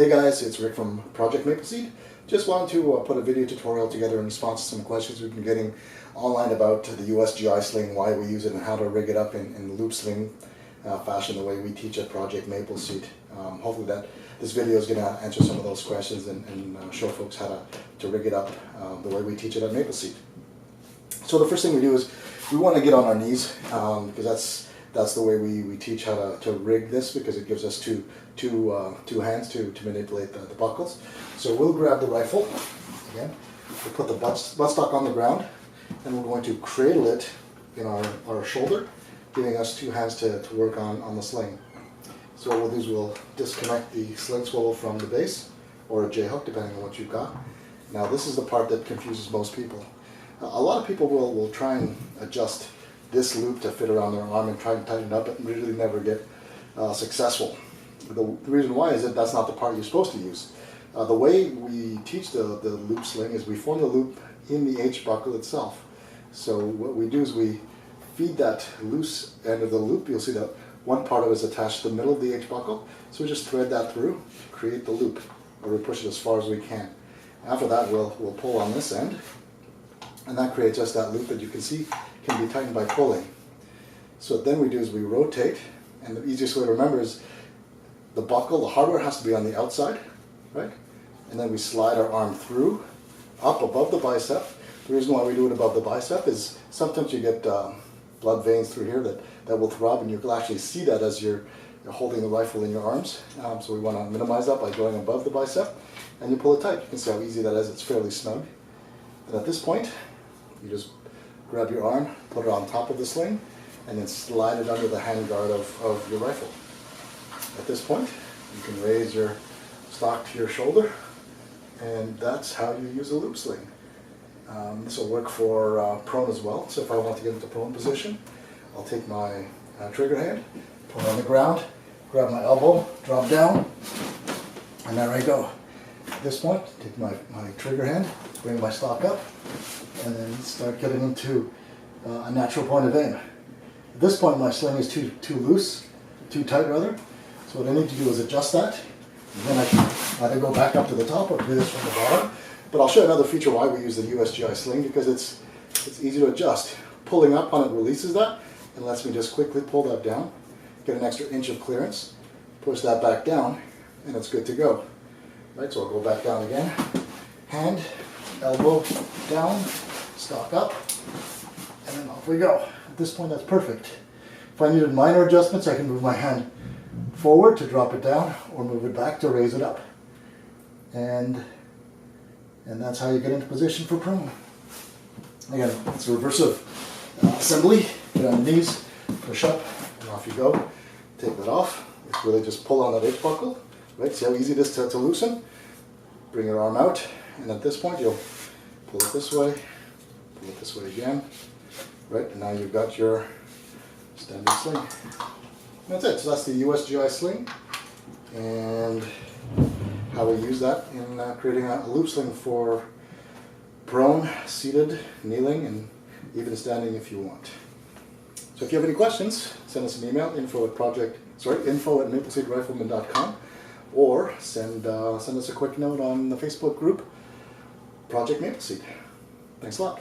Hey guys, it's Rick from Project Mapleseed. Just wanted to put a video tutorial together in response to some questions we've been getting online about the USGI Sling, why we use it and how to rig it up in loop sling fashion the way we teach at Project Mapleseed. Hopefully this video is going to answer some of those questions and show folks how to rig it up the way we teach it at Mapleseed. So the first thing we do is we want to get on our knees because that's the way we teach how to rig this, because it gives us two hands to manipulate the buckles. So we'll grab the rifle again, we'll put the buttstock on the ground, and we're going to cradle it in our shoulder, giving us two hands to work on the sling. So what we'll do is we'll disconnect the sling swivel from the base, or a J-hook depending on what you've got. Now this is the part that confuses most people. A lot of people will try and adjust this loop to fit around their arm and try and tighten it up, but really never get successful. The reason why is that that's not the part you're supposed to use. The way we teach the loop sling is we form the loop in the H buckle itself. So what we do is we feed that loose end of the loop. You'll see that one part of it is attached to the middle of the H buckle. So we just thread that through, create the loop, or we push it as far as we can. After that we'll pull on this end, and that creates just that loop that you can see can be tightened by pulling. So what then we do is we rotate, and the easiest way to remember is the buckle, the hardware has to be on the outside, right? And then we slide our arm through, up above the bicep. The reason why we do it above the bicep is sometimes you get blood veins through here that will throb, and you can actually see that as you're holding the rifle in your arms. So we want to minimize that by going above the bicep, and you pull it tight. You can see how easy that is. It's fairly snug. And at this point, you just grab your arm, put it on top of the sling, and then slide it under the handguard of your rifle. At this point, you can raise your stock to your shoulder, and that's how you use a loop sling. This will work for prone as well. So if I want to get into prone position, I'll take my trigger hand, put it on the ground, grab my elbow, drop down, and there I go. At this point, take my trigger hand, bring my stock up, and then start getting into a natural point of aim. At this point, my sling is too loose, too tight rather. So what I need to do is adjust that, and then I can either go back up to the top or do this from the bottom. But I'll show you another feature why we use the USGI Sling, because it's easy to adjust. Pulling up on it releases that and lets me just quickly pull that down, get an extra inch of clearance, push that back down, and it's good to go. Right, so I'll go back down again. Hand, elbow down, stock up, and then off we go. At this point, that's perfect. If I needed minor adjustments, I can move my hand forward to drop it down, or move it back to raise it up. And that's how you get into position for prone. Again, it's a reversive assembly. Get on your knees, push up, and off you go. Take that off. It's really just pull on that H buckle. Right? See how easy it is to loosen? Bring your arm out, and at this point you'll pull it this way, pull it this way again. Right? And now you've got your standard sling. And that's it. So that's the USGI Sling, and how we use that in creating a loop sling for prone, seated, kneeling, and even standing if you want. So if you have any questions, send us an email, info@mapleseedrifleman.com, or send us a quick note on the Facebook group, Project Mapleseed. Thanks a lot.